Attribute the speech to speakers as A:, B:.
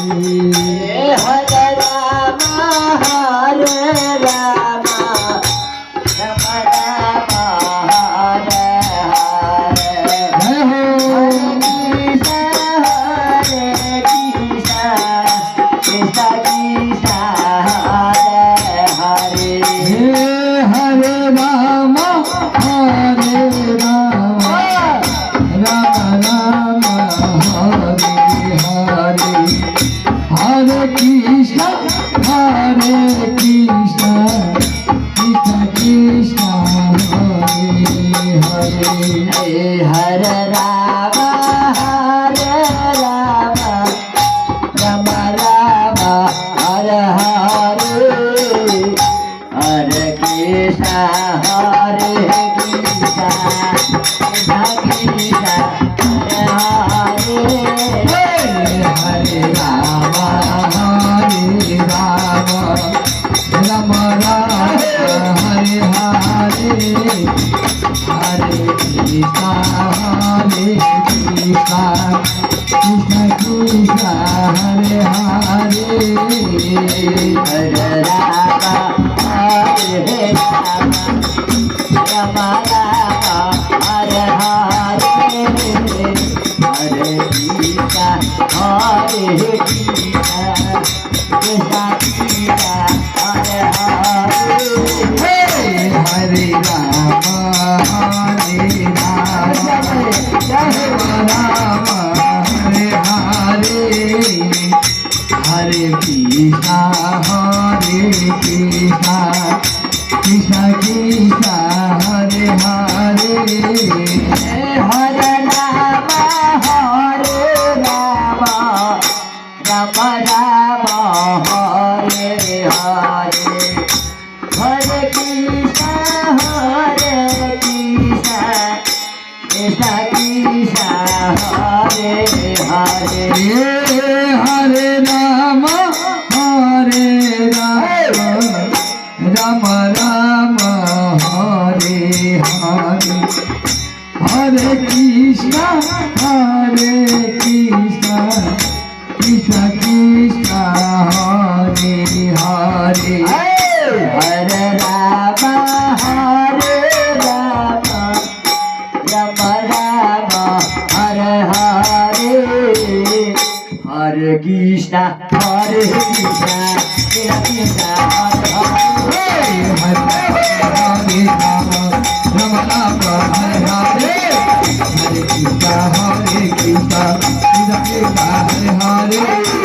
A: Hare Rama, Hare Rama, Rama Rama, Hare Hare. Hare Krishna, Krishna Krishna, Hare Hare.
B: Hare Rama, Hare Rama, Rama Rama, Hare Hare. Hare Krishna, Krishna Krishna, Hare Hare.
A: Hare Rama, Hare Rama, Rama Rama, Hare Hare. Hare Krishna, Krishna Krishna, Hare Hare.
B: Hare Rama, Hare Rama, Rama Rama, Hare Hare. Hare Krishna, Krishna Krishna, Hare Hare.
A: Hare Rama, Hare Rama, Rama Rama, Hare Hare. Hare Krishna, Krishna Krishna, Hare Hare.
B: Hare Rama, Hare Rama, Rama Hare Hare. Hare Krishna, Krishna Krishna, Hare Hare.
A: Hare Rama, Hare Rama, Rama Rama, Hare Hare. Hare Krishna, Krishna Krishna, Hare Hare.
B: Hare Rama, Hare Rama, Rama Rama, Hare Hare. Hare Krishna, Krishna Krishna, Hare Hare.
A: Hare Rama, Hare Rama, Rama Rama, Hare Hare. Hare Krishna, Krishna Krishna, Hare Hare.
B: Hare Rama, Rama Rama, Hare Hare. Hare Krishna, Krishna Krishna, Hare Hare.